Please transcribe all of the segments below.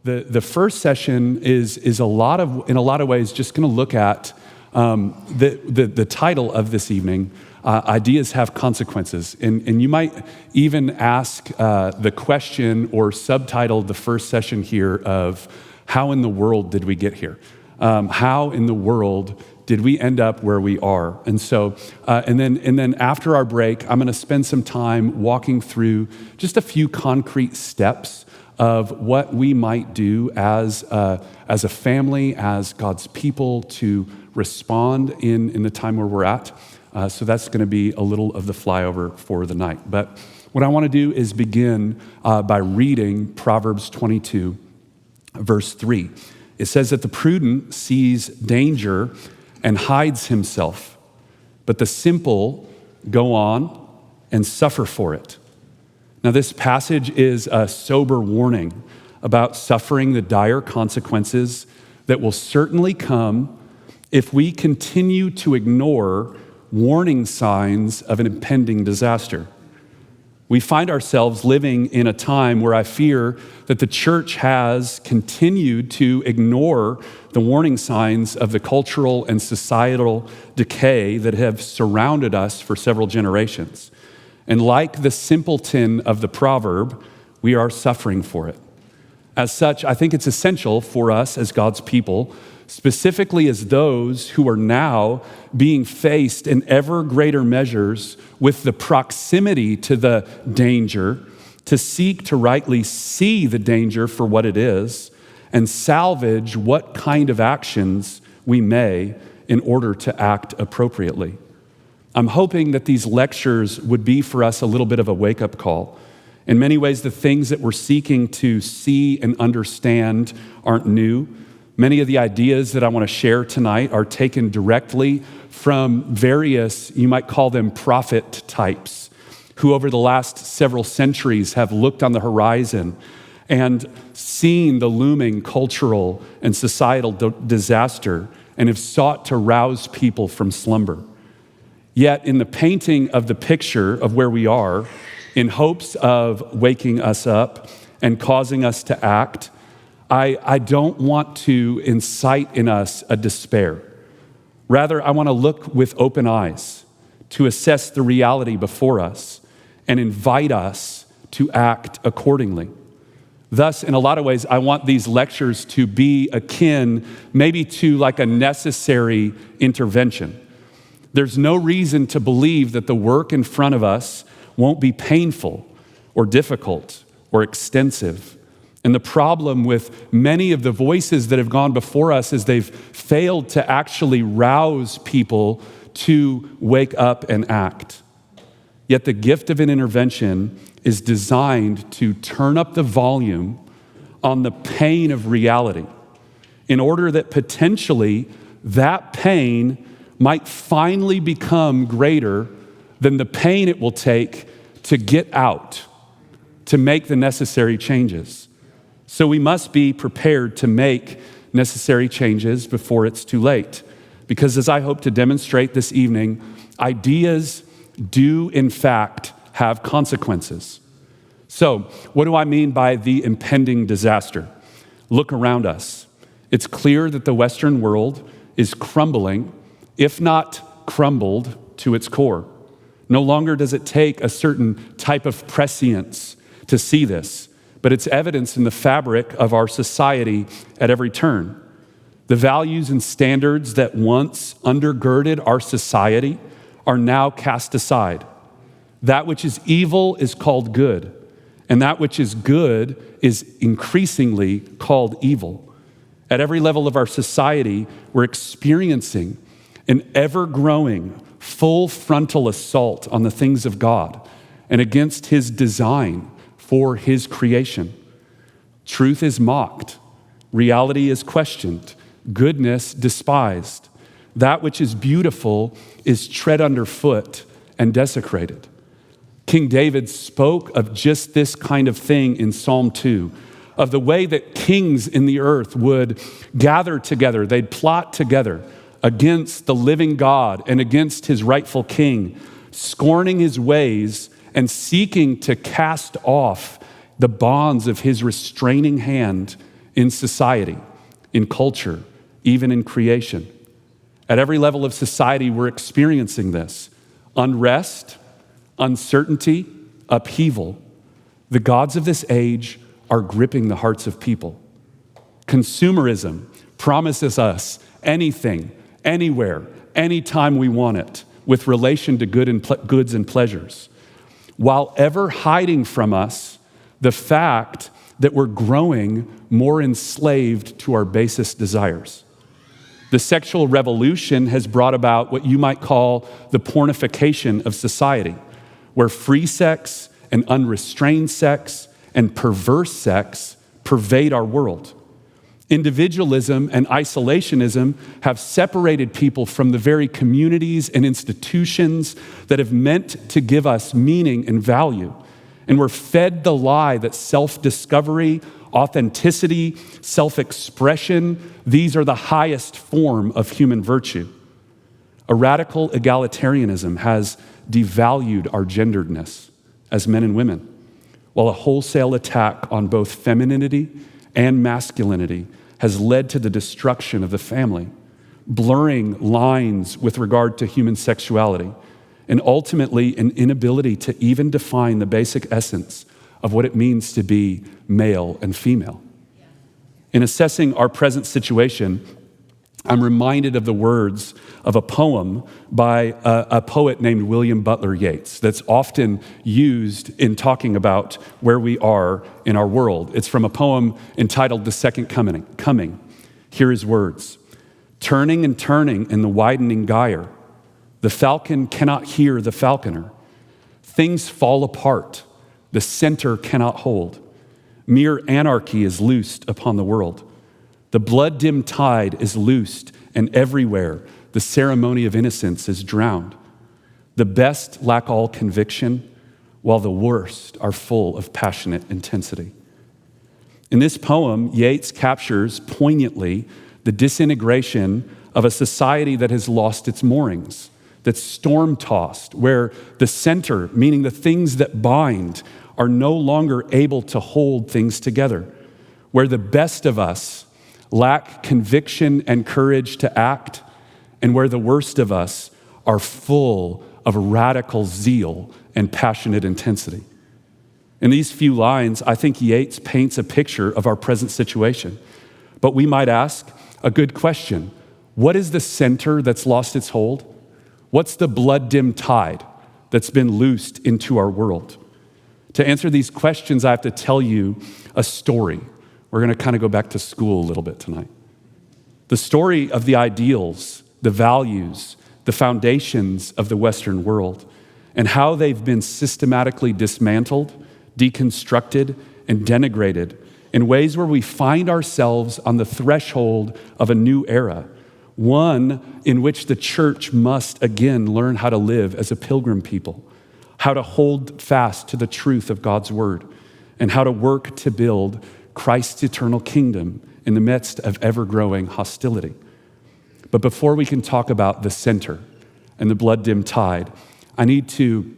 The first session is in a lot of ways just going to look at the title of this evening. Ideas have consequences, and you might even ask the question or subtitle the first session here of how in the world did we get here? How in the world did we end up where we are? And so, and then after our break, I'm going to spend some time walking through just a few concrete steps of what we might do as a family, as God's people, to respond in the time where we're at. So that's going to be a little of the flyover for the night. But what I want to do is begin by reading Proverbs 22, verse 3. It says that the prudent sees danger and hides himself, but the simple go on and suffer for it. Now, this passage is a sober warning about suffering the dire consequences that will certainly come if we continue to ignore warning signs of an impending disaster. We find ourselves living in a time where I fear that the church has continued to ignore the warning signs of the cultural and societal decay that have surrounded us for several generations. And like the simpleton of the proverb, we are suffering for it. As such, I think it's essential for us as God's people, specifically as those who are now being faced in ever greater measures with the proximity to the danger, to seek to rightly see the danger for what it is and salvage what kind of actions we may in order to act appropriately. I'm hoping that these lectures would be for us a little bit of a wake-up call. In many ways, the things that we're seeking to see and understand aren't new. Many of the ideas that I want to share tonight are taken directly from various, you might call them prophet types, who over the last several centuries have looked on the horizon and seen the looming cultural and societal disaster and have sought to rouse people from slumber. Yet in the painting of the picture of where we are, in hopes of waking us up and causing us to act, I don't want to incite in us a despair. Rather, I want to look with open eyes to assess the reality before us and invite us to act accordingly. Thus, in a lot of ways, I want these lectures to be akin maybe to like a necessary intervention. There's no reason to believe that the work in front of us won't be painful or difficult or extensive. And the problem with many of the voices that have gone before us is they've failed to actually rouse people to wake up and act. Yet the gift of an intervention is designed to turn up the volume on the pain of reality in order that potentially that pain might finally become greater than the pain it will take to get out, to make the necessary changes. So we must be prepared to make necessary changes before it's too late. Because as I hope to demonstrate this evening, ideas do in fact have consequences. So what do I mean by the impending disaster? Look around us. It's clear that the Western world is crumbling, if not crumbled, to its core. No longer does it take a certain type of prescience to see this, but it's evidence in the fabric of our society at every turn. The values and standards that once undergirded our society are now cast aside. That which is evil is called good, and that which is good is increasingly called evil. At every level of our society, we're experiencing an ever-growing, full frontal assault on the things of God and against His design for His creation. Truth is mocked. Reality is questioned. Goodness despised. That which is beautiful is tread underfoot and desecrated. King David spoke of just this kind of thing in Psalm 2, of the way that kings in the earth would gather together, they'd plot together against the living God and against His rightful king, scorning His ways and seeking to cast off the bonds of His restraining hand in society, in culture, even in creation. At every level of society, we're experiencing this. Unrest, uncertainty, upheaval. The gods of this age are gripping the hearts of people. Consumerism promises us anything, anywhere, anytime we want it, with relation to goods and pleasures, while ever hiding from us the fact that we're growing more enslaved to our basest desires. The sexual revolution has brought about what you might call the pornification of society, where free sex and unrestrained sex and perverse sex pervade our world. Individualism and isolationism have separated people from the very communities and institutions that have meant to give us meaning and value. And we're fed the lie that self-discovery, authenticity, self-expression, these are the highest form of human virtue. A radical egalitarianism has devalued our genderedness as men and women, while a wholesale attack on both femininity and masculinity has led to the destruction of the family, blurring lines with regard to human sexuality, and ultimately an inability to even define the basic essence of what it means to be male and female. In assessing our present situation, I'm reminded of the words of a poem by a poet named William Butler Yeats that's often used in talking about where we are in our world. It's from a poem entitled The Second Coming. Hear his words. Turning and turning in the widening gyre, the falcon cannot hear the falconer. Things fall apart, the center cannot hold. Mere anarchy is loosed upon the world. The blood-dimmed tide is loosed, and everywhere the ceremony of innocence is drowned. The best lack all conviction, while the worst are full of passionate intensity. In this poem, Yeats captures poignantly the disintegration of a society that has lost its moorings, that's storm-tossed, where the center, meaning the things that bind, are no longer able to hold things together, where the best of us lack conviction and courage to act, and where the worst of us are full of radical zeal and passionate intensity. In these few lines, I think Yeats paints a picture of our present situation. But we might ask a good question. What is the center that's lost its hold? What's the blood-dimmed tide that's been loosed into our world? To answer these questions, I have to tell you a story. We're going to kind of go back to school a little bit tonight. The story of the ideals, the values, the foundations of the Western world, and how they've been systematically dismantled, deconstructed, and denigrated in ways where we find ourselves on the threshold of a new era, one in which the church must again learn how to live as a pilgrim people, how to hold fast to the truth of God's word, and how to work to build Christ's eternal kingdom in the midst of ever-growing hostility. But before we can talk about the center and the blood-dimmed tide, I need to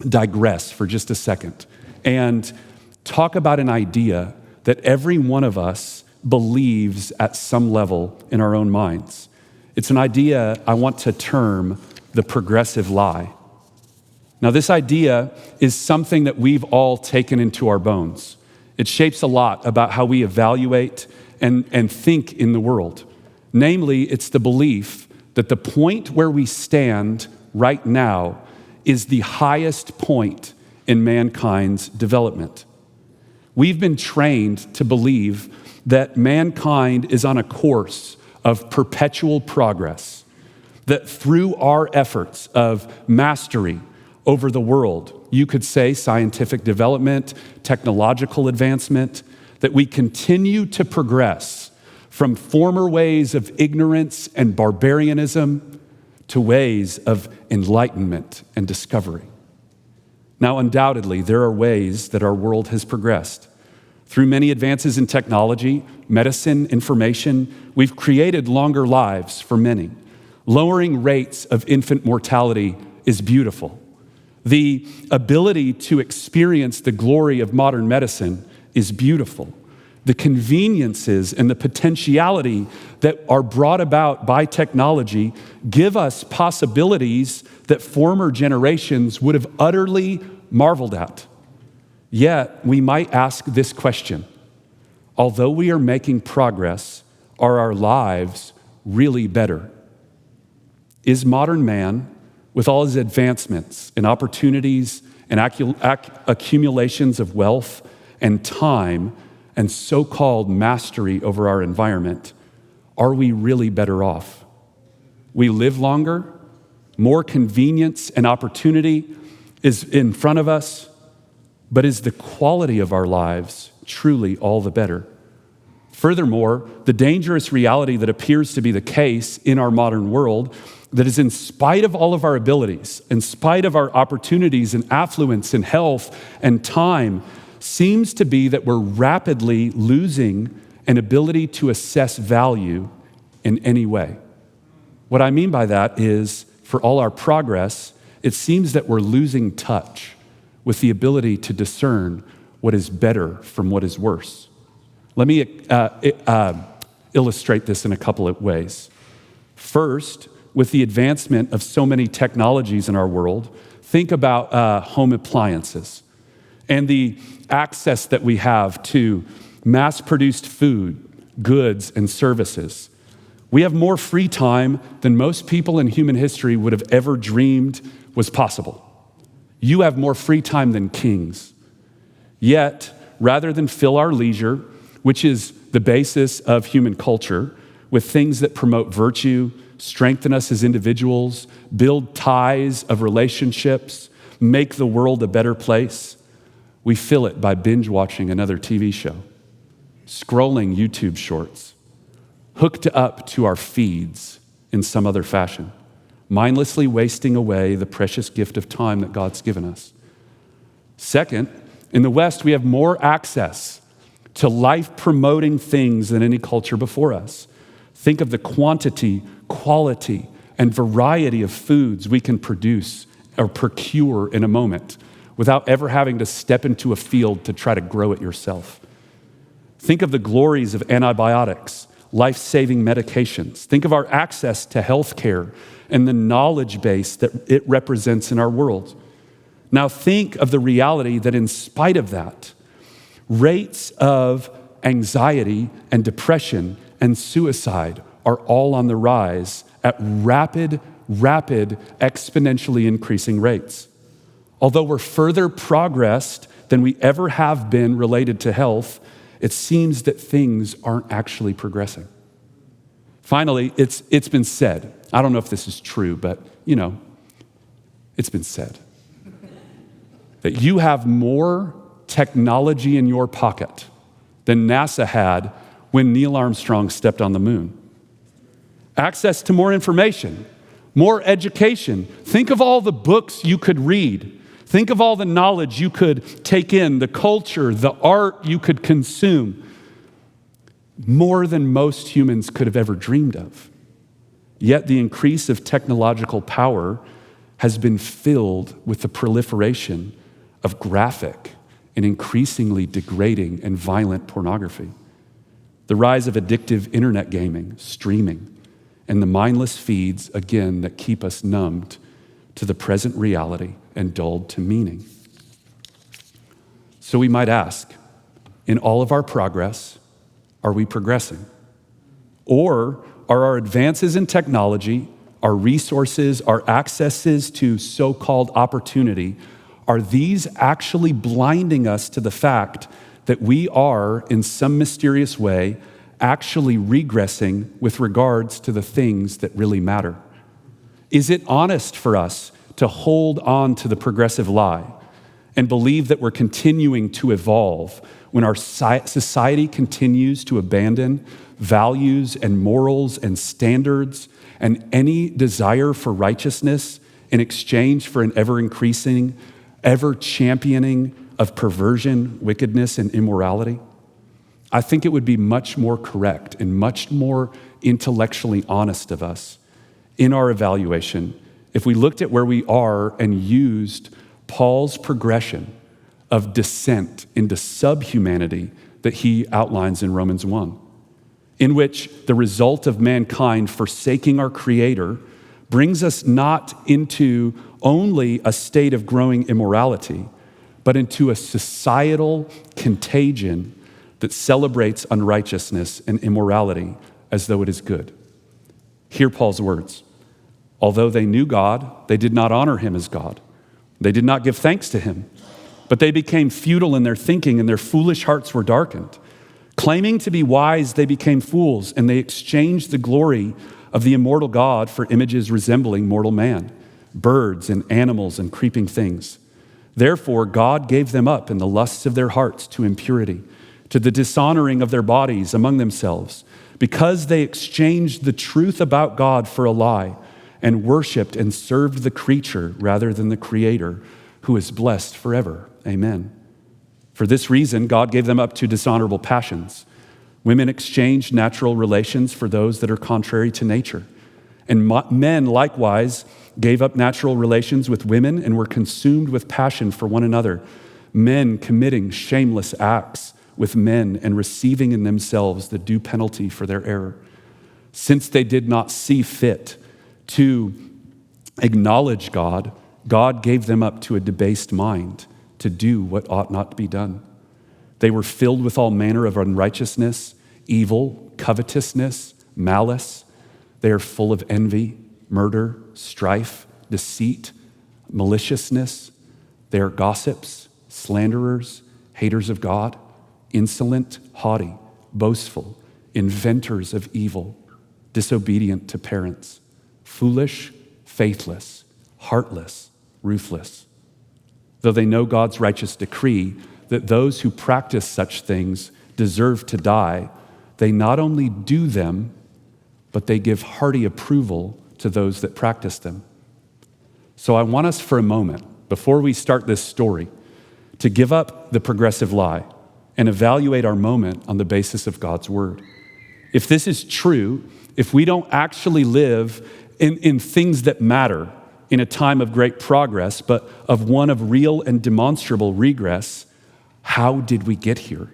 digress for just a second and talk about an idea that every one of us believes at some level in our own minds. It's an idea I want to term the progressive lie. Now, this idea is something that we've all taken into our bones. It shapes a lot about how we evaluate and think in the world. Namely, it's the belief that the point where we stand right now is the highest point in mankind's development. We've been trained to believe that mankind is on a course of perpetual progress, that through our efforts of mastery over the world, you could say scientific development, technological advancement, that we continue to progress from former ways of ignorance and barbarianism to ways of enlightenment and discovery. Now, undoubtedly, there are ways that our world has progressed. Through many advances in technology, medicine, information, we've created longer lives for many. Lowering rates of infant mortality is beautiful. The ability to experience the glory of modern medicine is beautiful. the conveniences and the potentiality that are brought about by technology give us possibilities that former generations would have utterly marveled at. Yet, we might ask this question: although we are making progress, are our lives really better? Is modern man, with all his advancements and opportunities and accumulations of wealth and time and so-called mastery over our environment, are we really better off? We live longer, more convenience and opportunity is in front of us, but is the quality of our lives truly all the better? Furthermore, the dangerous reality that appears to be the case in our modern world, that is, in spite of all of our abilities, in spite of our opportunities and affluence and health and time, seems to be that we're rapidly losing an ability to assess value in any way. What I mean by that is, for all our progress, it seems that we're losing touch with the ability to discern what is better from what is worse. Let me illustrate this in a couple of ways. First, with the advancement of so many technologies in our world, think about home appliances and the access that we have to mass-produced food, goods, and services. We have more free time than most people in human history would have ever dreamed was possible. You have more free time than kings. Yet, rather than fill our leisure, which is the basis of human culture, with things that promote virtue, strengthen us as individuals, build ties of relationships, make the world a better place, we fill it by binge watching another TV show, scrolling YouTube shorts, hooked up to our feeds in some other fashion, mindlessly wasting away the precious gift of time that God's given us. Second, in the West, we have more access to life-promoting things than any culture before us. Think of the quantity, quality, and variety of foods we can produce or procure in a moment without ever having to step into a field to try to grow it yourself. Think of the glories of antibiotics, life-saving medications. Think of our access to health care and the knowledge base that it represents in our world. Now think of the reality that in spite of that, rates of anxiety and depression and suicide are all on the rise at rapid, exponentially increasing rates. Although we're further progressed than we ever have been related to health, it seems that things aren't actually progressing. Finally, it's been said, I don't know if this is true, but it's been said, that you have more technology in your pocket than NASA had when Neil Armstrong stepped on the moon. Access to more information, more education. Think of all the books you could read. Think of all the knowledge you could take in, the culture, the art you could consume. More than most humans could have ever dreamed of. Yet the increase of technological power has been filled with the proliferation of graphic and increasingly degrading and violent pornography. The rise of addictive internet gaming, streaming, and the mindless feeds, again, that keep us numbed to the present reality and dulled to meaning. So we might ask, in all of our progress, are we progressing? Or are our advances in technology, our resources, our accesses to so-called opportunity, are these actually blinding us to the fact that we are, in some mysterious way, actually regressing with regards to the things that really matter? Is it honest for us to hold on to the progressive lie and believe that we're continuing to evolve when our society continues to abandon values and morals and standards and any desire for righteousness in exchange for an ever-increasing, ever-championing of perversion, wickedness, and immorality? I think it would be much more correct and much more intellectually honest of us in our evaluation if we looked at where we are and used Paul's progression of descent into subhumanity that he outlines in Romans 1, in which the result of mankind forsaking our Creator brings us not into only a state of growing immorality, but into a societal contagion that celebrates unrighteousness and immorality as though it is good. Hear Paul's words. Although they knew God, they did not honor him as God. They did not give thanks to him, but they became futile in their thinking and their foolish hearts were darkened. Claiming to be wise, they became fools, and they exchanged the glory of the immortal God for images resembling mortal man, birds and animals and creeping things. Therefore, God gave them up in the lusts of their hearts to impurity, to the dishonoring of their bodies among themselves, because they exchanged the truth about God for a lie and worshiped and served the creature rather than the Creator, who is blessed forever. Amen. For this reason, God gave them up to dishonorable passions. Women exchanged natural relations for those that are contrary to nature. And men likewise gave up natural relations with women and were consumed with passion for one another, men committing shameless acts with men and receiving in themselves the due penalty for their error. Since they did not see fit to acknowledge God, God gave them up to a debased mind to do what ought not to be done. They were filled with all manner of unrighteousness, evil, covetousness, malice. They are full of envy, murder, strife, deceit, maliciousness. They are gossips, slanderers, haters of God, insolent, haughty, boastful, inventors of evil, disobedient to parents, foolish, faithless, heartless, ruthless. Though they know God's righteous decree that those who practice such things deserve to die, they not only do them, but they give hearty approval to those that practice them. So I want us for a moment, before we start this story, to give up the progressive lie and evaluate our moment on the basis of God's word. If this is true, if we don't actually live in things that matter in a time of great progress, but of one of real and demonstrable regress, how did we get here?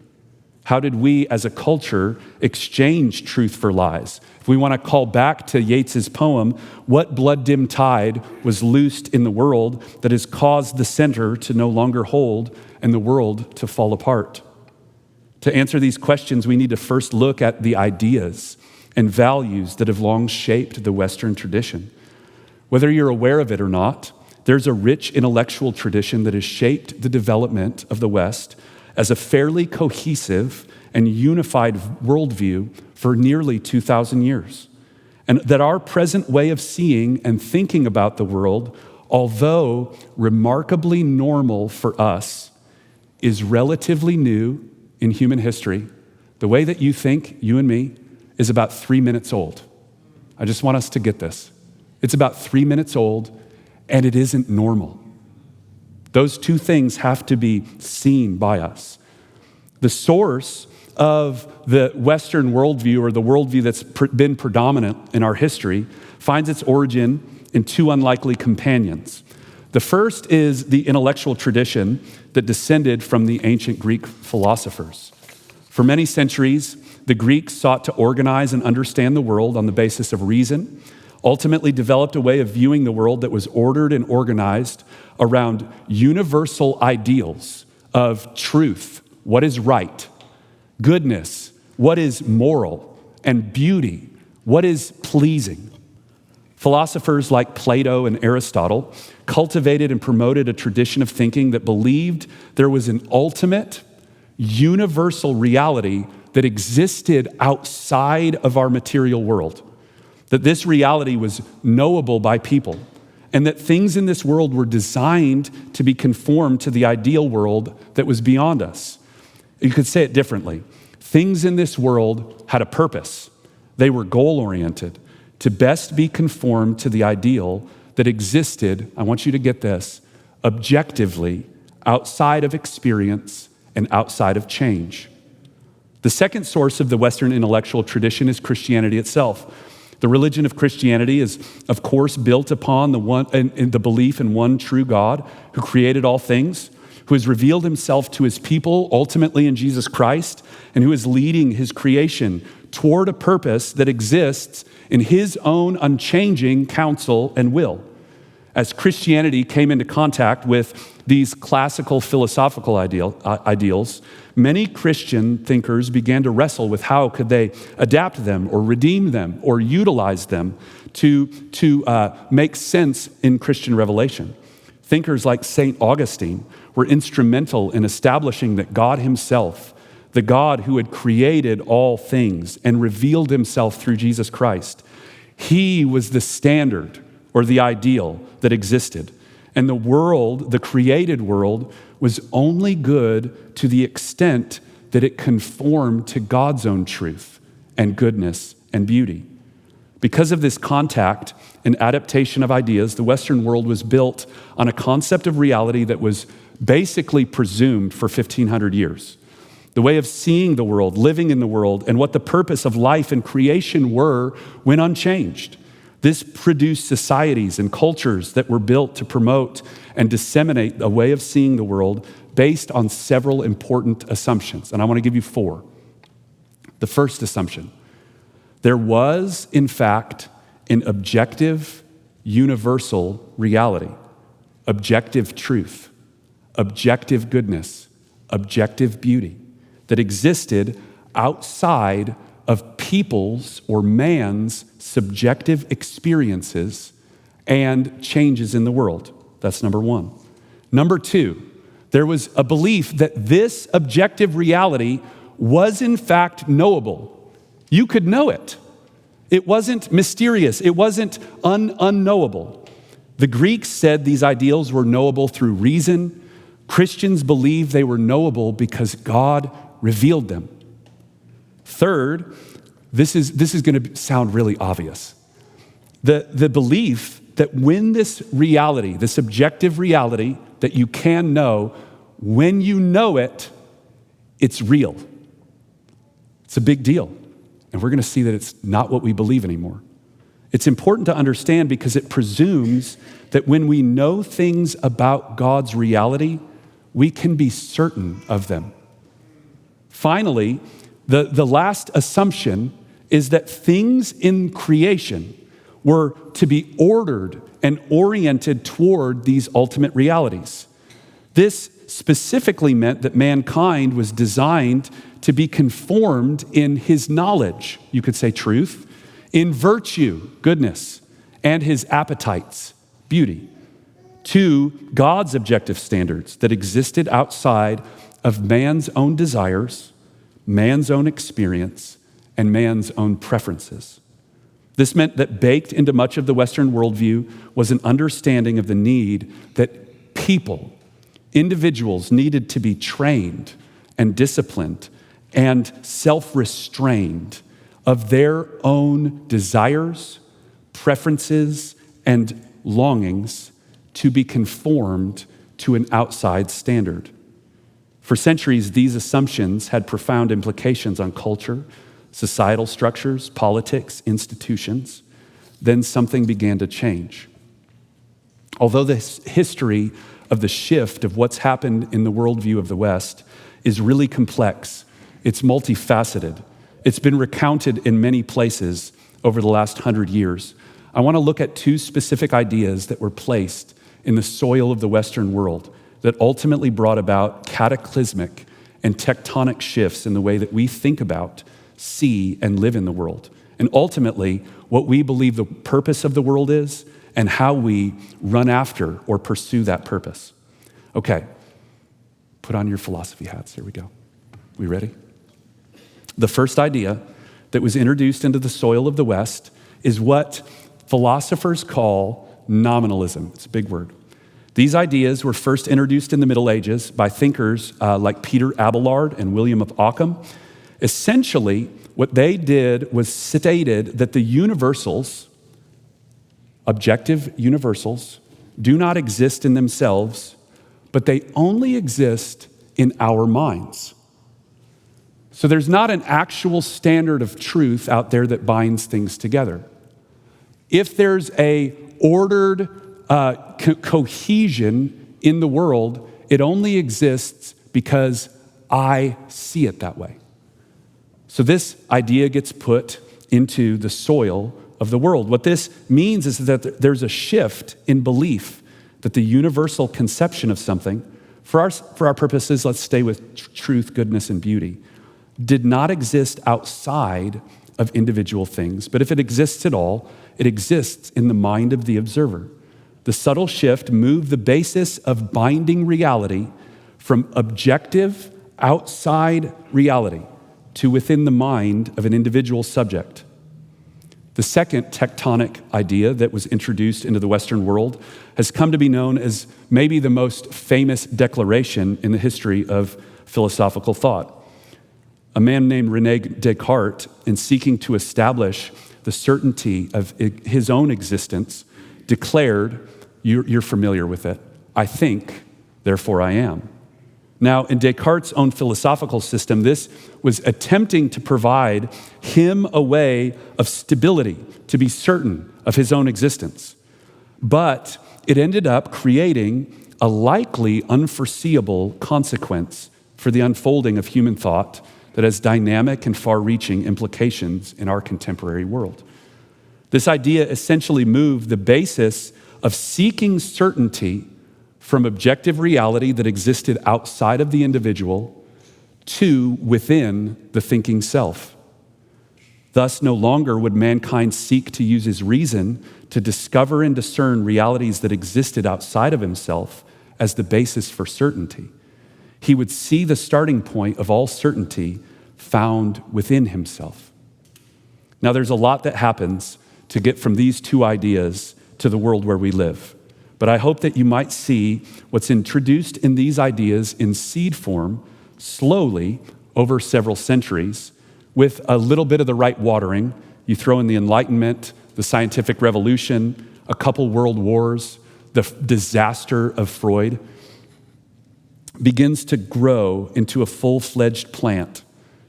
How did we as a culture exchange truth for lies? If we want to call back to Yeats's poem, what blood-dimmed tide was loosed in the world that has caused the center to no longer hold and the world to fall apart? To answer these questions, we need to first look at the ideas and values that have long shaped the Western tradition. Whether you're aware of it or not, there's a rich intellectual tradition that has shaped the development of the West as a fairly cohesive and unified worldview for nearly 2,000 years. And that our present way of seeing and thinking about the world, although remarkably normal for us, is relatively new in human history. The way that you think, you and me, is about 3 minutes old. I just want us to get this. It's about 3 minutes old, and it isn't normal. Those two things have to be seen by us. The source of the Western worldview, or the worldview that's been predominant in our history, finds its origin in two unlikely companions. The first is the intellectual tradition that descended from the ancient Greek philosophers. For many centuries, the Greeks sought to organize and understand the world on the basis of reason, ultimately developed a way of viewing the world that was ordered and organized around universal ideals of truth, what is right, goodness, what is moral, and beauty, what is pleasing. Philosophers like Plato and Aristotle cultivated and promoted a tradition of thinking that believed there was an ultimate, universal reality that existed outside of our material world, that this reality was knowable by people, and that things in this world were designed to be conformed to the ideal world that was beyond us. You could say it differently. Things in this world had a purpose. They were goal-oriented to best be conformed to the ideal that existed, I want you to get this, objectively outside of experience and outside of change. The second source of the Western intellectual tradition is Christianity itself. The religion of Christianity is, of course, built upon the belief in one true God who created all things, who has revealed himself to his people, ultimately in Jesus Christ, and who is leading his creation toward a purpose that exists in his own unchanging counsel and will. As Christianity came into contact with these classical philosophical ideals, many Christian thinkers began to wrestle with how could they adapt them or redeem them or utilize them to make sense in Christian revelation. Thinkers like St. Augustine were instrumental in establishing that God himself, the God who had created all things and revealed himself through Jesus Christ, he was the standard or the ideal that existed. And the world, the created world, was only good to the extent that it conformed to God's own truth and goodness and beauty. Because of this contact and adaptation of ideas, the Western world was built on a concept of reality that was basically presumed for 1,500 years. The way of seeing the world, living in the world, and what the purpose of life and creation were went unchanged. This produced societies and cultures that were built to promote and disseminate a way of seeing the world based on several important assumptions. And I want to give you 4. The first assumption: there was, in fact, an objective, universal reality, objective truth, objective goodness, objective beauty that existed outside of people's or man's subjective experiences and changes in the world. That's number 1. Number 2, there was a belief that this objective reality was in fact knowable. You could know it. It wasn't mysterious. It wasn't unknowable. The Greeks said these ideals were knowable through reason. Christians believed they were knowable because God revealed them. Third, this is going to sound really obvious. The belief that when this reality, this objective reality that you can know, when you know it, it's real. It's a big deal. And we're going to see that it's not what we believe anymore. It's important to understand because it presumes that when we know things about God's reality, we can be certain of them. Finally, the last assumption is that things in creation were to be ordered and oriented toward these ultimate realities. This specifically meant that mankind was designed to be conformed in his knowledge, you could say truth, in virtue, goodness, and his appetites, beauty, to God's objective standards that existed outside of man's own desires, man's own experience, and man's own preferences. This meant that baked into much of the Western worldview was an understanding of the need that people, individuals, needed to be trained and disciplined and self-restrained of their own desires, preferences, and longings to be conformed to an outside standard. For centuries, these assumptions had profound implications on culture, societal structures, politics, institutions. Then something began to change. Although the history of the shift of what's happened in the worldview of the West is really complex, it's multifaceted, it's been recounted in many places over the last 100 years. I want to look at 2 specific ideas that were placed in the soil of the Western world that ultimately brought about cataclysmic and tectonic shifts in the way that we think about, see, and live in the world. And ultimately, what we believe the purpose of the world is and how we run after or pursue that purpose. Okay, put on your philosophy hats. Here we go. We ready? The first idea that was introduced into the soil of the West is what philosophers call nominalism. It's a big word. These ideas were first introduced in the Middle Ages by thinkers like Peter Abelard and William of Ockham. Essentially, what they did was stated that the universals, objective universals, do not exist in themselves, but they only exist in our minds. So there's not an actual standard of truth out there that binds things together. If there's a ordered cohesion in the world, it only exists because I see it that way. So this idea gets put into the soil of the world. What this means is that there's a shift in belief that the universal conception of something, for our purposes, let's stay with truth, goodness, and beauty, did not exist outside of individual things. But if it exists at all, it exists in the mind of the observer. The subtle shift moved the basis of binding reality from objective, outside reality to within the mind of an individual subject. The second tectonic idea that was introduced into the Western world has come to be known as maybe the most famous declaration in the history of philosophical thought. A man named René Descartes, in seeking to establish the certainty of his own existence, declared, you're familiar with it, I think, therefore I am. Now, in Descartes' own philosophical system, this was attempting to provide him a way of stability, to be certain of his own existence. But it ended up creating a likely unforeseeable consequence for the unfolding of human thought that has dynamic and far-reaching implications in our contemporary world. This idea essentially moved the basis of seeking certainty from objective reality that existed outside of the individual to within the thinking self. Thus, no longer would mankind seek to use his reason to discover and discern realities that existed outside of himself as the basis for certainty. He would see the starting point of all certainty found within himself. Now, there's a lot that happens to get from these two ideas to the world where we live. But I hope that you might see what's introduced in these ideas in seed form slowly over several centuries with a little bit of the right watering. You throw in the Enlightenment, the scientific revolution, a couple world wars, the disaster of Freud, begins to grow into a full-fledged plant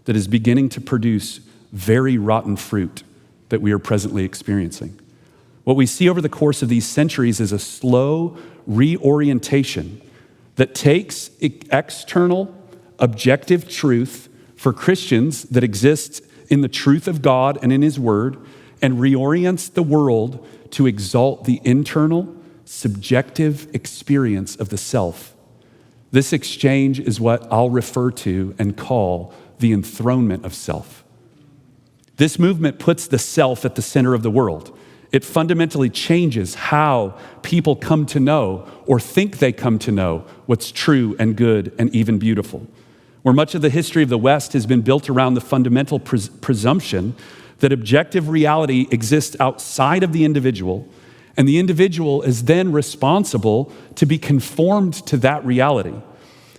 that is beginning to produce very rotten fruit that we are presently experiencing. What we see over the course of these centuries is a slow reorientation that takes external, objective truth for Christians that exists in the truth of God and in His Word and reorients the world to exalt the internal, subjective experience of the self. This exchange is what I'll refer to and call the enthronement of self. This movement puts the self at the center of the world. It fundamentally changes how people come to know or think they come to know what's true and good and even beautiful. Where much of the history of the West has been built around the fundamental presumption that objective reality exists outside of the individual, and the individual is then responsible to be conformed to that reality.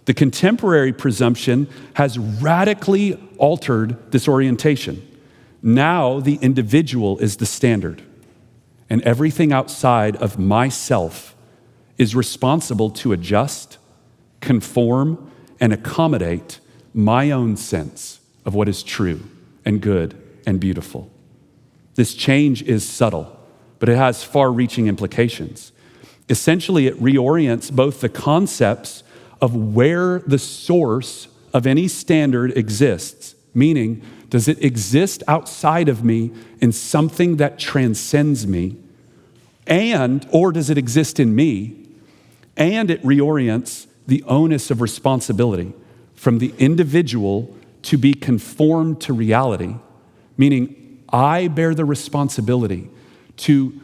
The contemporary presumption has radically altered this orientation. Now the individual is the standard. And everything outside of myself is responsible to adjust, conform, and accommodate my own sense of what is true and good and beautiful. This change is subtle, but it has far-reaching implications. Essentially, it reorients both the concepts of where the source of any standard exists, meaning, does it exist outside of me in something that transcends me? Or does it exist in me? And it reorients the onus of responsibility from the individual to be conformed to reality, meaning I bear the responsibility to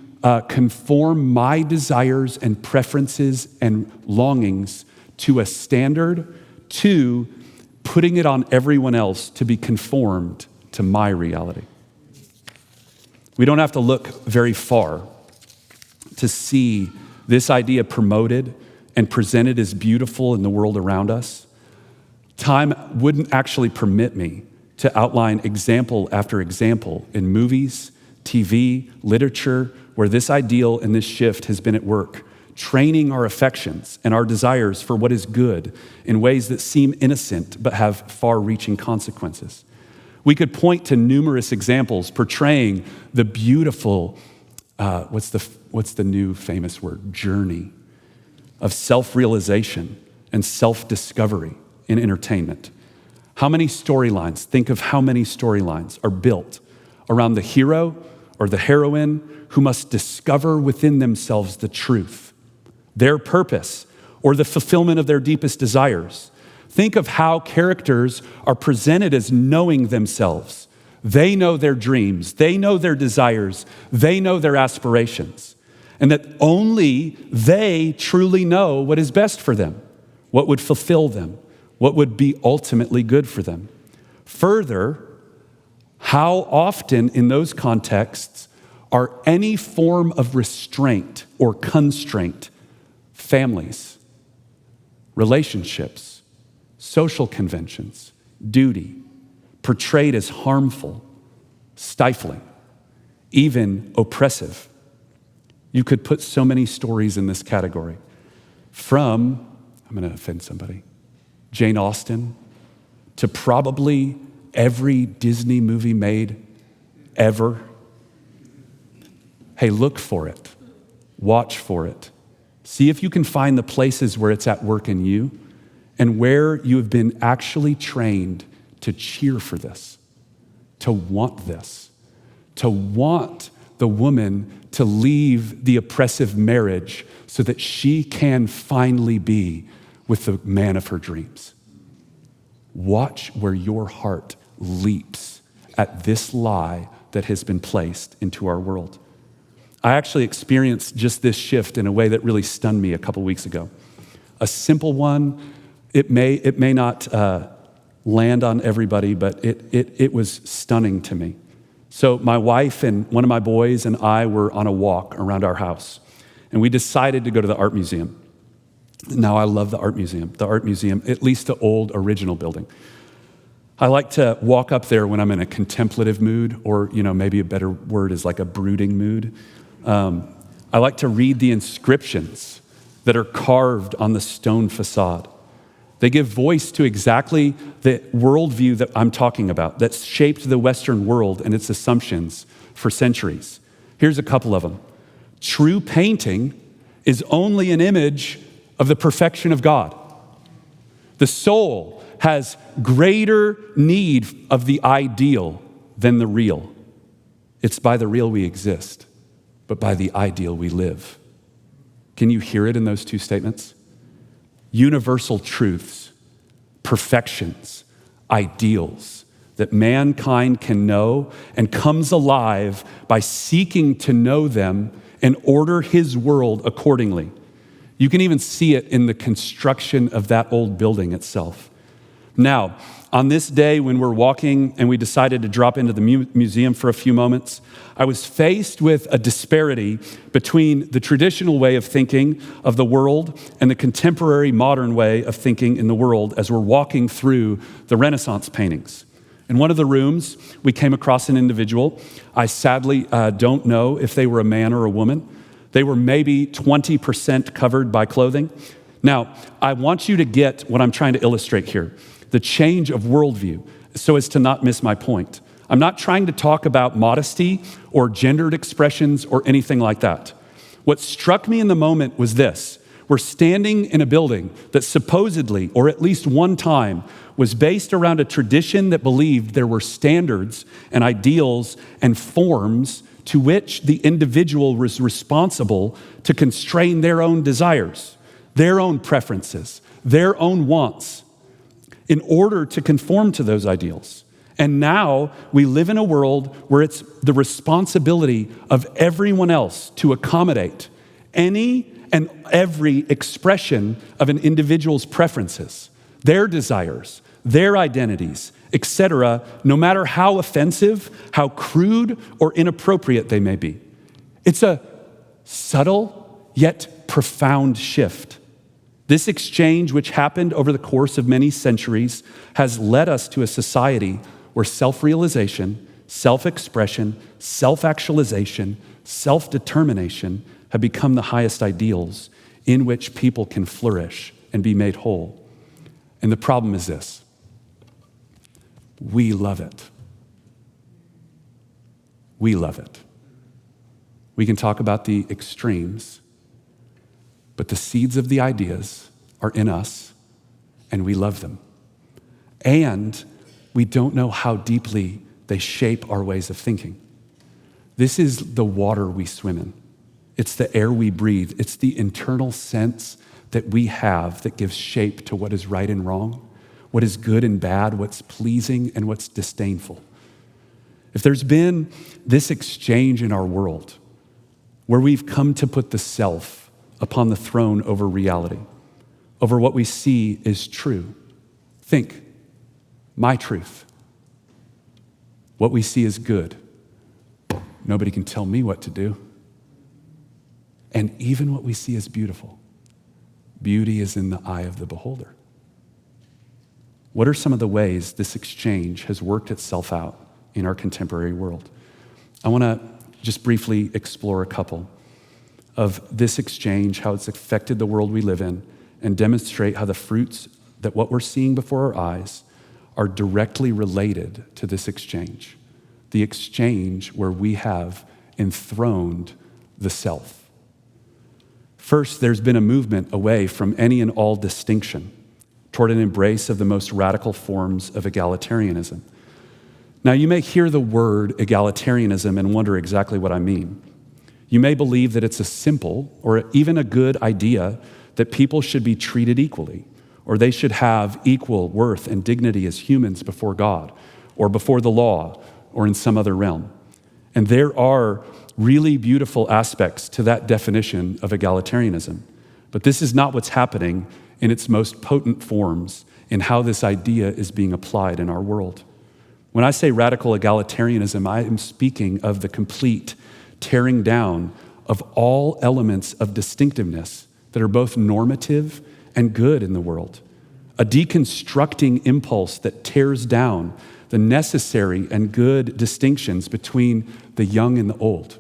conform my desires and preferences and longings to a standard, to putting it on everyone else to be conformed to my reality. We don't have to look very far to see this idea promoted and presented as beautiful in the world around us. Time wouldn't actually permit me to outline example after example in movies, TV, literature, where this ideal and this shift has been at work, training our affections and our desires for what is good in ways that seem innocent but have far-reaching consequences. We could point to numerous examples portraying the beautiful, what's the new famous word? Journey of self-realization and self-discovery in entertainment. How many storylines, think of how many storylines are built around the hero or the heroine who must discover within themselves the truth, their purpose, or the fulfillment of their deepest desires. Think of how characters are presented as knowing themselves. They know their dreams, they know their desires, they know their aspirations, and that only they truly know what is best for them, what would fulfill them, what would be ultimately good for them. Further, how often in those contexts are any form of restraint or constraint, families, relationships, social conventions, duty, portrayed as harmful, stifling, even oppressive. You could put so many stories in this category. From, I'm going to offend somebody, Jane Austen, to probably every Disney movie made ever. Hey, look for it. Watch for it. See if you can find the places where it's at work in you and where you have been actually trained to cheer for this, to want this, to want the woman to leave the oppressive marriage so that she can finally be with the man of her dreams. Watch where your heart leaps at this lie that has been placed into our world. I actually experienced just this shift in a way that really stunned me a couple weeks ago. A simple one, it may not land on everybody, but it was stunning to me. So my wife and one of my boys and I were on a walk around our house, and we decided to go to the art museum. Now, I love the art museum, at least the old original building. I like to walk up there when I'm in a contemplative mood, or maybe a better word is like a brooding mood. I like to read the inscriptions that are carved on the stone facade. They give voice to exactly the worldview that I'm talking about, that's shaped the Western world and its assumptions for centuries. Here's a couple of them. True painting is only an image of the perfection of God. The soul has greater need of the ideal than the real. It's by the real we exist, but by the ideal we live. Can you hear it in those two statements? Universal truths, perfections, ideals that mankind can know and comes alive by seeking to know them and order his world accordingly. You can even see it in the construction of that old building itself. Now, on this day when we're walking and we decided to drop into the museum for a few moments, I was faced with a disparity between the traditional way of thinking of the world and the contemporary modern way of thinking in the world as we're walking through the Renaissance paintings. In one of the rooms, we came across an individual. I sadly don't know if they were a man or a woman. They were maybe 20% covered by clothing. Now, I want you to get what I'm trying to illustrate here, the change of worldview, so as to not miss my point. I'm not trying to talk about modesty or gendered expressions or anything like that. What struck me in the moment was this. We're standing in a building that supposedly, or at least one time, was based around a tradition that believed there were standards and ideals and forms to which the individual was responsible to constrain their own desires, their own preferences, their own wants, in order to conform to those ideals. And now we live in a world where it's the responsibility of everyone else to accommodate any and every expression of an individual's preferences, their desires, their identities, etc., no matter how offensive, how crude, or inappropriate they may be. It's a subtle yet profound shift. This exchange, which happened over the course of many centuries, has led us to a society where self-realization, self-expression, self-actualization, self-determination have become the highest ideals in which people can flourish and be made whole. And the problem is this: we love it. We love it. We can talk about the extremes, but the seeds of the ideas are in us, and we love them. And we don't know how deeply they shape our ways of thinking. This is the water we swim in. It's the air we breathe. It's the internal sense that we have that gives shape to what is right and wrong, what is good and bad, what's pleasing and what's disdainful. If there's been this exchange in our world where we've come to put the self upon the throne over reality, over what we see is true, think, my truth. What we see is good. Nobody can tell me what to do. And even what we see is beautiful. Beauty is in the eye of the beholder. What are some of the ways this exchange has worked itself out in our contemporary world? I want to just briefly explore a couple of this exchange, how it's affected the world we live in, and demonstrate how the fruits that what we're seeing before our eyes are directly related to this exchange, the exchange where we have enthroned the self. First, there's been a movement away from any and all distinction toward an embrace of the most radical forms of egalitarianism. Now, you may hear the word egalitarianism and wonder exactly what I mean. You may believe that it's a simple or even a good idea that people should be treated equally, or they should have equal worth and dignity as humans before God, or before the law, or in some other realm. And there are really beautiful aspects to that definition of egalitarianism. But this is not what's happening in its most potent forms in how this idea is being applied in our world. When I say radical egalitarianism, I am speaking of the complete tearing down of all elements of distinctiveness that are both normative and good in the world. A deconstructing impulse that tears down the necessary and good distinctions between the young and the old,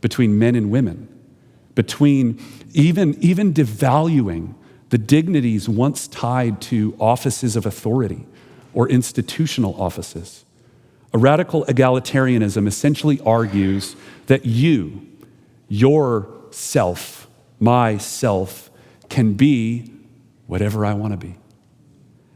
between men and women, between even devaluing the dignities once tied to offices of authority or institutional offices. A radical egalitarianism essentially argues that your self, myself, can be whatever I want to be.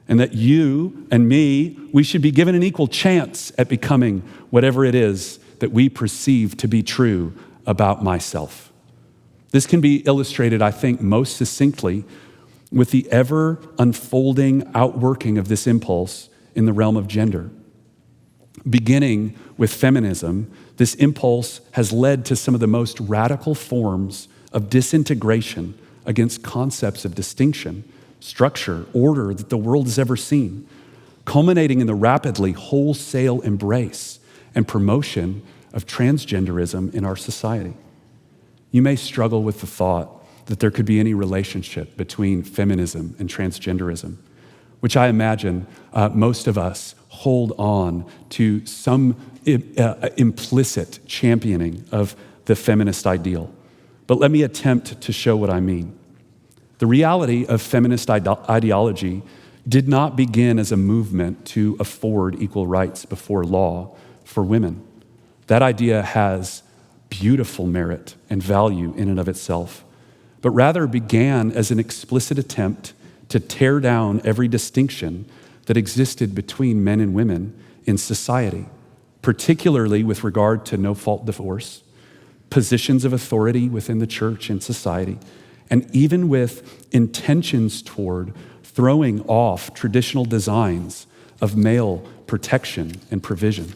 And that you and me, we should be given an equal chance at becoming whatever it is that we perceive to be true about myself. This can be illustrated, I think, most succinctly with the ever unfolding outworking of this impulse in the realm of gender. Beginning with feminism, this impulse has led to some of the most radical forms of disintegration against concepts of distinction, structure, order that the world has ever seen, culminating in the rapidly wholesale embrace and promotion of transgenderism in our society. You may struggle with the thought that there could be any relationship between feminism and transgenderism, which I imagine most of us hold on to some implicit championing of the feminist ideal. But let me attempt to show what I mean. The reality of feminist ideology did not begin as a movement to afford equal rights before law for women. That idea has beautiful merit and value in and of itself, but rather began as an explicit attempt to tear down every distinction that existed between men and women in society, particularly with regard to no-fault divorce, positions of authority within the church and society, and even with intentions toward throwing off traditional designs of male protection and provision.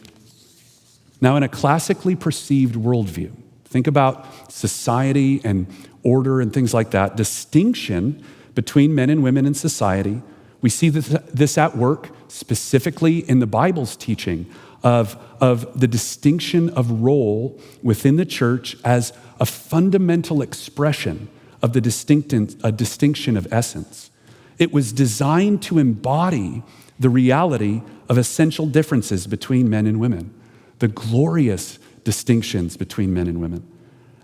Now, in a classically perceived worldview, think about society and order and things like that, distinction between men and women in society, we see this at work specifically in the Bible's teaching of the distinction of role within the church as a fundamental expression of the distinction of essence. It was designed to embody the reality of essential differences between men and women, the glorious distinctions between men and women.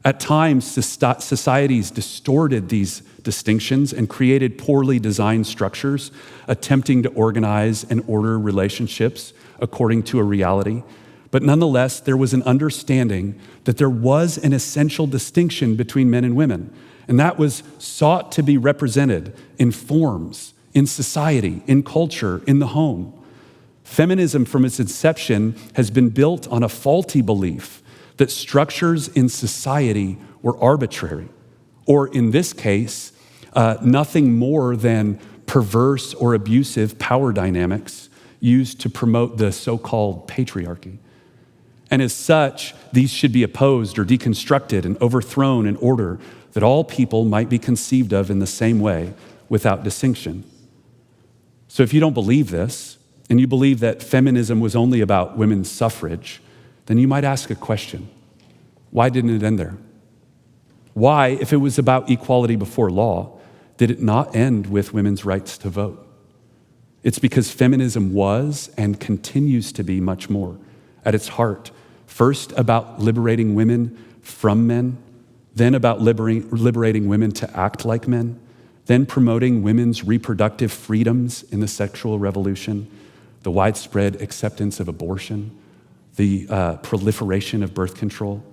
At times, societies distorted these distinctions and created poorly designed structures, attempting to organize and order relationships according to a reality. But nonetheless, there was an understanding that there was an essential distinction between men and women, and that was sought to be represented in forms, in society, in culture, in the home. Feminism from its inception has been built on a faulty belief that structures in society were arbitrary, or in this case, nothing more than perverse or abusive power dynamics used to promote the so-called patriarchy. And as such, these should be opposed or deconstructed and overthrown in order that all people might be conceived of in the same way without distinction. So if you don't believe this, and you believe that feminism was only about women's suffrage, then you might ask a question. Why didn't it end there? Why, if it was about equality before law, did it not end with women's rights to vote? It's because feminism was and continues to be much more at its heart. First, about liberating women from men, then about liberating women to act like men, then promoting women's reproductive freedoms in the sexual revolution, the widespread acceptance of abortion, the proliferation of birth control.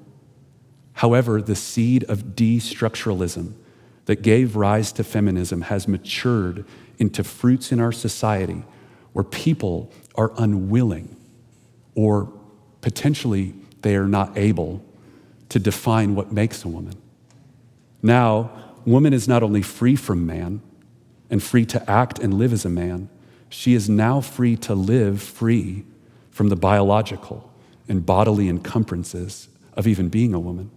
However, the seed of destructuralism that gave rise to feminism has matured into fruits in our society where people are unwilling, or potentially they are not able, to define what makes a woman. Now, woman is not only free from man and free to act and live as a man, she is now free to live free from the biological and bodily encumbrances of even being a woman.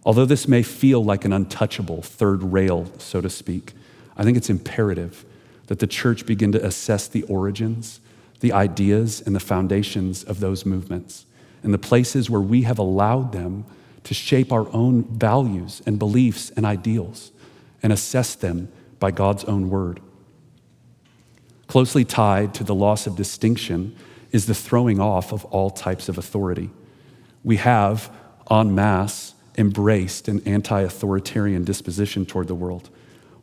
Although this may feel like an untouchable third rail, so to speak, I think it's imperative that the church begin to assess the origins, the ideas, and the foundations of those movements, and the places where we have allowed them to shape our own values and beliefs and ideals, and assess them by God's own word. Closely tied to the loss of distinction is the throwing off of all types of authority. We have, en masse, embraced an anti-authoritarian disposition toward the world,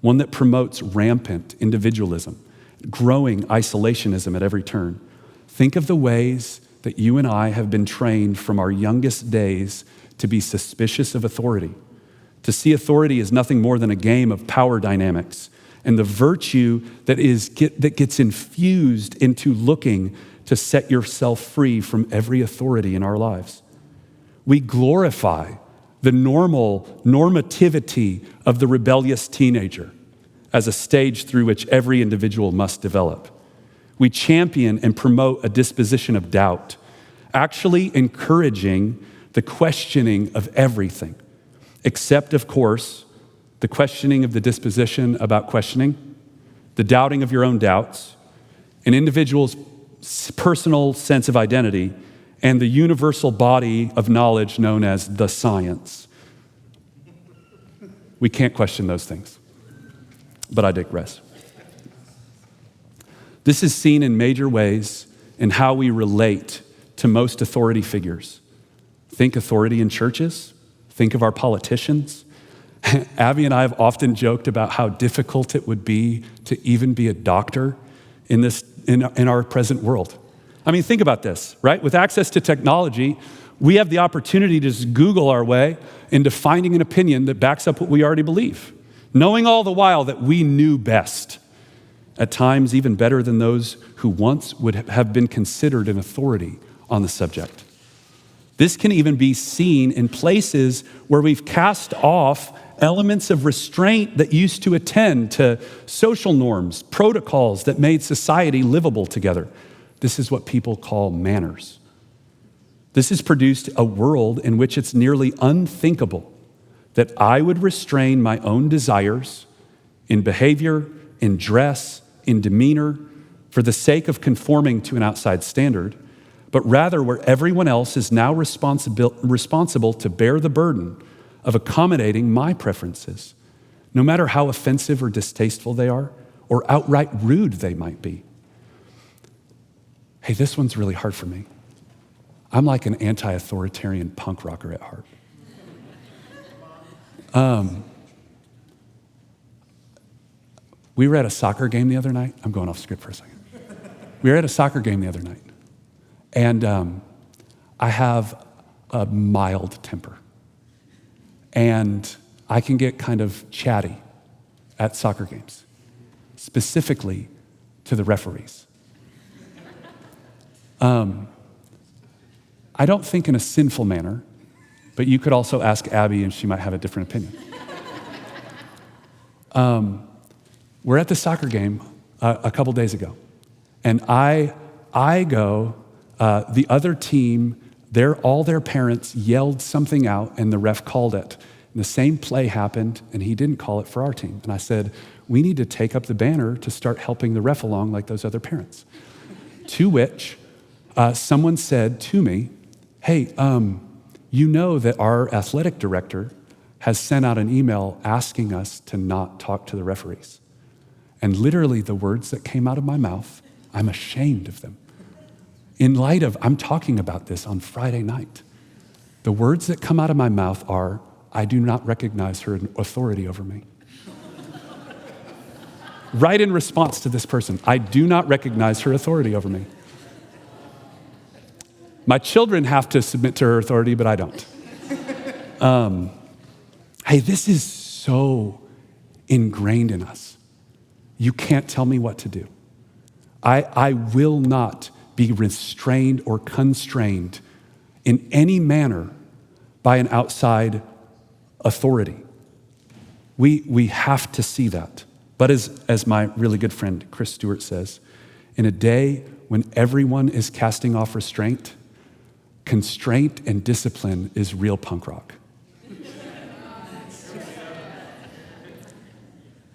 one that promotes rampant individualism, growing isolationism at every turn. Think of the ways that you and I have been trained from our youngest days to be suspicious of authority, to see authority as nothing more than a game of power dynamics, and the virtue that gets infused into looking to set yourself free from every authority in our lives. We glorify the normativity of the rebellious teenager as a stage through which every individual must develop. We champion and promote a disposition of doubt, actually encouraging the questioning of everything, except, of course, the questioning of the disposition about questioning, the doubting of your own doubts, an individual's personal sense of identity, and the universal body of knowledge known as the science. We can't question those things, but I digress. This is seen in major ways in how we relate to most authority figures. Think authority in churches, think of our politicians. Abby and I have often joked about how difficult it would be to even be a doctor in our present world. I mean, think about this, right? With access to technology, we have the opportunity to just Google our way into finding an opinion that backs up what we already believe, knowing all the while that we knew best, at times even better than those who once would have been considered an authority on the subject. This can even be seen in places where we've cast off elements of restraint that used to attend to social norms, protocols that made society livable together. This is what people call manners. This has produced a world in which it's nearly unthinkable that I would restrain my own desires in behavior, in dress, in demeanor, for the sake of conforming to an outside standard, but rather where everyone else is now responsible to bear the burden of accommodating my preferences, no matter how offensive or distasteful they are, or outright rude they might be. Hey, this one's really hard for me. I'm like an anti-authoritarian punk rocker at heart. We were at a soccer game the other night. I'm going off script for a second. We were at a soccer game the other night, and I have a mild temper. And I can get kind of chatty at soccer games, specifically to the referees. I don't think in a sinful manner, but you could also ask Abby and she might have a different opinion. We're at the soccer game a couple days ago, and I go, the other team, all their parents yelled something out and the ref called it. And the same play happened and he didn't call it for our team. And I said, we need to take up the banner to start helping the ref along like those other parents. To which someone said to me, hey, you know that our athletic director has sent out an email asking us to not talk to the referees. And literally the words that came out of my mouth, I'm ashamed of them. In light of, I'm talking about this on Friday night. The words that come out of my mouth are, I do not recognize her authority over me. Right in response to this person, I do not recognize her authority over me. My children have to submit to her authority, but I don't. Hey, this is so ingrained in us. You can't tell me what to do. I will not be restrained or constrained in any manner by an outside authority. We have to see that. But as my really good friend Chris Stewart says, in a day when everyone is casting off restraint, constraint and discipline is real punk rock.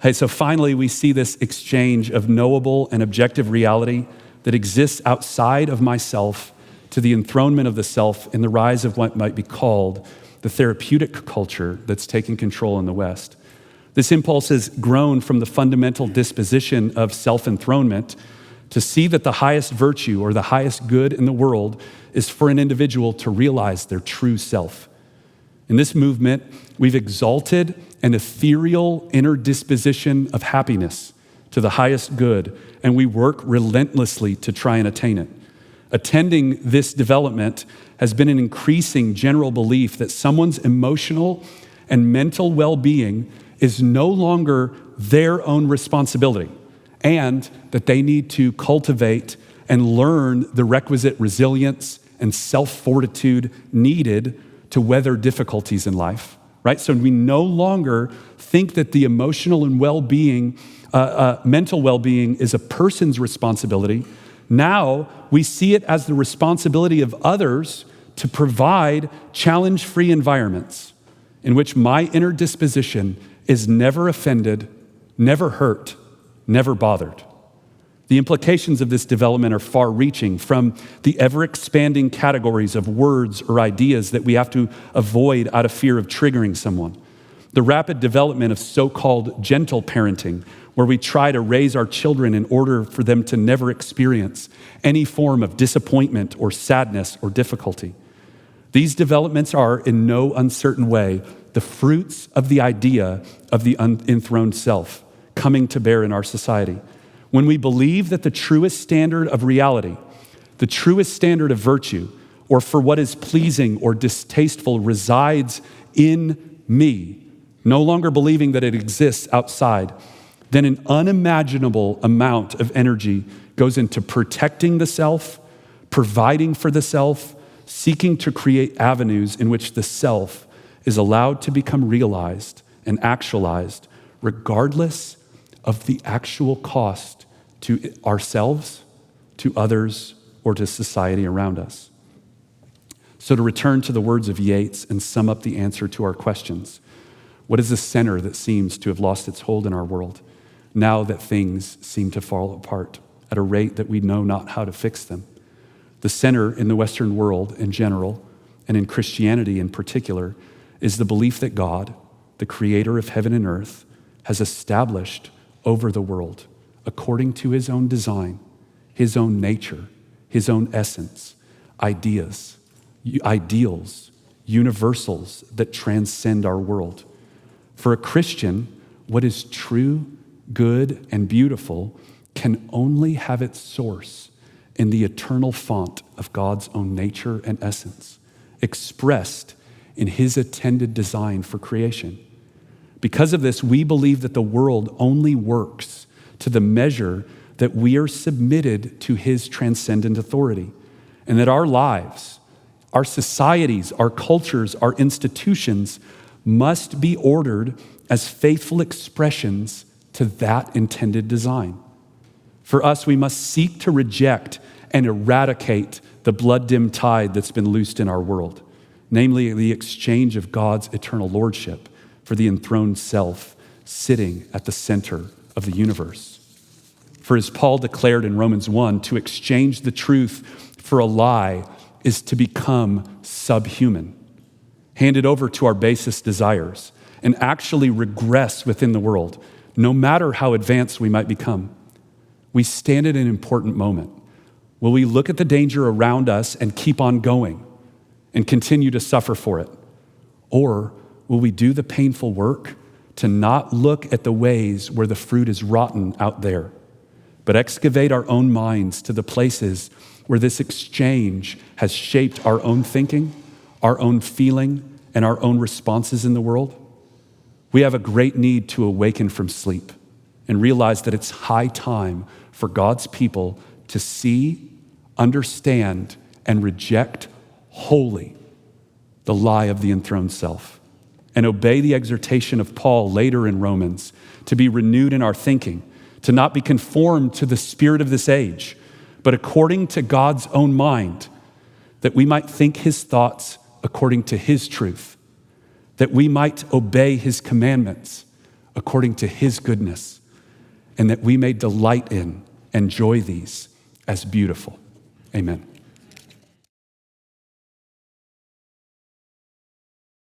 Hey, so finally we see this exchange of knowable and objective reality that exists outside of myself to the enthronement of the self in the rise of what might be called the therapeutic culture that's taking control in the West. This impulse has grown from the fundamental disposition of self-enthronement to see that the highest virtue or the highest good in the world is for an individual to realize their true self. In this movement, we've exalted an ethereal inner disposition of happiness to the highest good, and we work relentlessly to try and attain it. Attending this development has been an increasing general belief that someone's emotional and mental well-being is no longer their own responsibility, and that they need to cultivate and learn the requisite resilience and self-fortitude needed to weather difficulties in life, right? So we no longer think that the emotional and well-being, mental well-being is a person's responsibility. Now we see it as the responsibility of others to provide challenge-free environments in which my inner disposition is never offended, never hurt, never bothered. The implications of this development are far-reaching, from the ever-expanding categories of words or ideas that we have to avoid out of fear of triggering someone. The rapid development of so-called gentle parenting, where we try to raise our children in order for them to never experience any form of disappointment or sadness or difficulty. These developments are, in no uncertain way, the fruits of the idea of the unenthroned self coming to bear in our society. When we believe that the truest standard of reality, the truest standard of virtue, or for what is pleasing or distasteful resides in me, no longer believing that it exists outside, then an unimaginable amount of energy goes into protecting the self, providing for the self, seeking to create avenues in which the self is allowed to become realized and actualized, regardless of the actual cost to ourselves, to others, or to society around us. So to return to the words of Yeats and sum up the answer to our questions, what is the center that seems to have lost its hold in our world now that things seem to fall apart at a rate that we know not how to fix them? The center in the Western world in general, and in Christianity in particular, is the belief that God, the creator of heaven and earth, has established over the world, according to his own design, his own nature, his own essence, ideas, ideals, universals that transcend our world. For a Christian, what is true, good, and beautiful can only have its source in the eternal font of God's own nature and essence, expressed in his intended design for creation. Because of this, we believe that the world only works to the measure that we are submitted to his transcendent authority, and that our lives, our societies, our cultures, our institutions must be ordered as faithful expressions to that intended design. For us, we must seek to reject and eradicate the blood-dimmed tide that's been loosed in our world, namely the exchange of God's eternal lordship for the enthroned self sitting at the center of the universe. For as Paul declared in Romans 1, to exchange the truth for a lie is to become subhuman, handed over to our basest desires, and actually regress within the world, no matter how advanced we might become. We stand at an important moment. Will we look at the danger around us and keep on going and continue to suffer for it? Or will we do the painful work to not look at the ways where the fruit is rotten out there, but excavate our own minds to the places where this exchange has shaped our own thinking, our own feeling, and our own responses in the world? We have a great need to awaken from sleep and realize that it's high time for God's people to see, understand, and reject wholly the lie of the enthroned self, and obey the exhortation of Paul later in Romans to be renewed in our thinking, to not be conformed to the spirit of this age, but according to God's own mind, that we might think his thoughts according to his truth, that we might obey his commandments according to his goodness, and that we may delight in and enjoy these as beautiful. Amen.